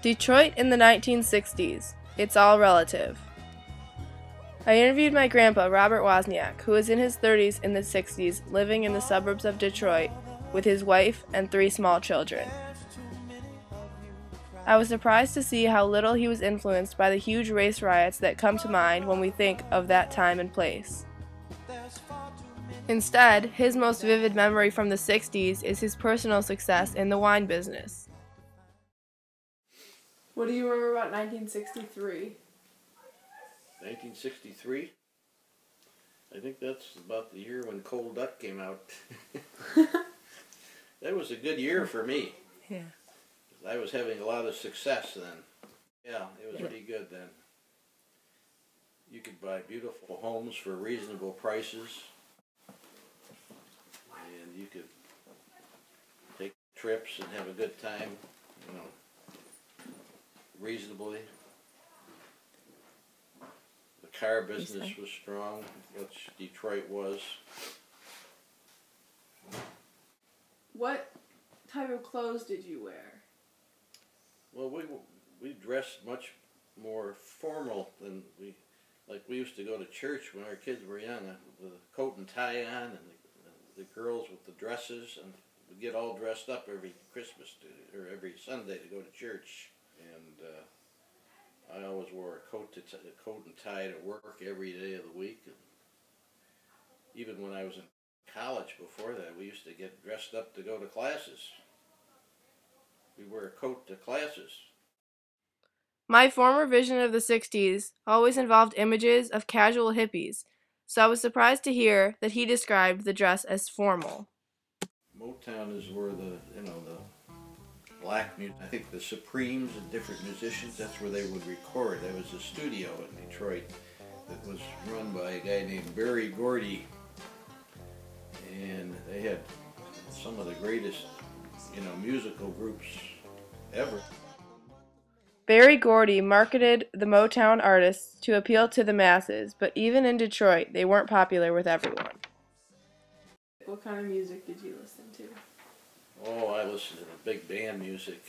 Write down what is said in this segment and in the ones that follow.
Detroit in the 1960s. It's all relative. I interviewed my grandpa, Robert Wozniak, who was in his 30s in the 60s, living in the suburbs of Detroit with his wife and 3 small children. I was surprised to see how little he was influenced by the huge race riots that come to mind when we think of that time and place. Instead, his most vivid memory from the 60s is his personal success in the wine business. What do you remember about 1963? 1963? I think that's about the year when Cold Duck came out. That was a good year for me. Yeah. I was having a lot of success then. Yeah, it was pretty good then. You could buy beautiful homes for reasonable prices. And you could take trips and have a good time, you know, reasonably. The car business was strong, which Detroit was. What type of clothes did you wear? Well, we dressed much more formal than we used to go to church when our kids were young, with a coat and tie on, and the girls with the dresses, and we get all dressed up every Christmas or every Sunday to go to church. And I always wore a coat and tie to work every day of the week. And even when I was in college before that, we used to get dressed up to go to classes. We wear a coat to classes. My former vision of the 60s always involved images of casual hippies, so I was surprised to hear that he described the dress as formal. Motown is where the black music, I think the Supremes and different musicians, that's where they would record. There was a studio in Detroit that was run by a guy named Berry Gordy, and they had some of the greatest, musical groups ever. Berry Gordy marketed the Motown artists to appeal to the masses, but even in Detroit, they weren't popular with everyone. What kind of music did you listen to? Oh, I listened to the big band music.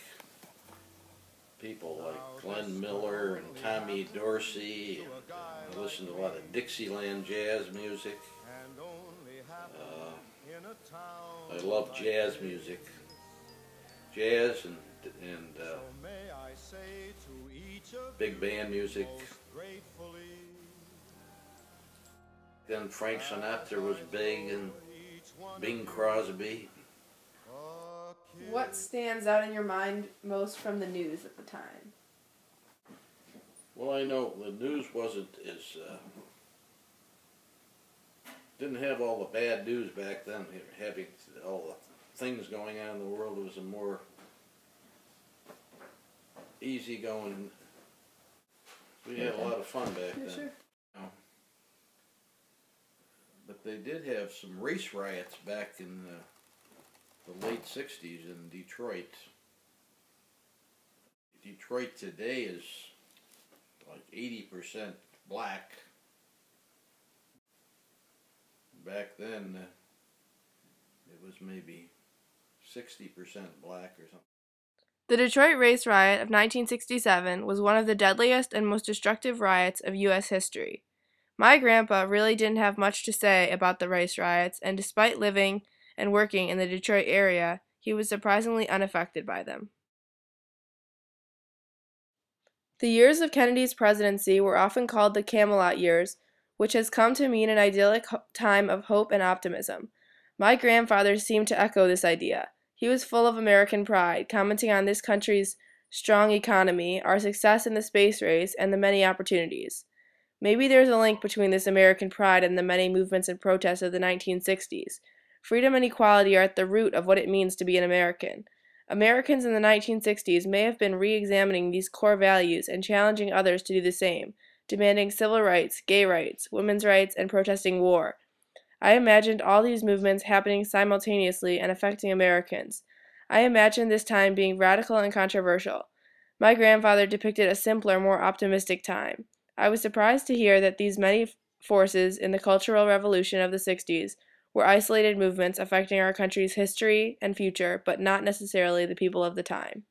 People like Glenn Miller and Tommy Dorsey. I listened to a lot of Dixieland jazz music. I love jazz music. Jazz and big band music. Then Frank Sinatra was big, and Bing Crosby. What stands out in your mind most from the news at the time? Well, I know the news wasn't as didn't have all the bad news back then. Having all the things going on in the world, it was a more easygoing. We had a lot of fun back then. Sure. But they did have some race riots back in the late 60s in Detroit. Detroit today is like 80% black. Back then, it was maybe 60% black or something. The Detroit race riot of 1967 was one of the deadliest and most destructive riots of U.S. history. My grandpa really didn't have much to say about the race riots, and despite living and working in the Detroit area, he was surprisingly unaffected by them. The years of Kennedy's presidency were often called the Camelot years, which has come to mean an idyllic time of hope and optimism. My grandfather seemed to echo this idea. He was full of American pride, commenting on this country's strong economy, our success in the space race, and the many opportunities. Maybe there's a link between this American pride and the many movements and protests of the 1960s. Freedom and equality are at the root of what it means to be an American. Americans in the 1960s may have been re-examining these core values and challenging others to do the same, demanding civil rights, gay rights, women's rights, and protesting war. I imagined all these movements happening simultaneously and affecting Americans. I imagined this time being radical and controversial. My grandfather depicted a simpler, more optimistic time. I was surprised to hear that these many forces in the Cultural Revolution of the 60s were isolated movements affecting our country's history and future, but not necessarily the people of the time.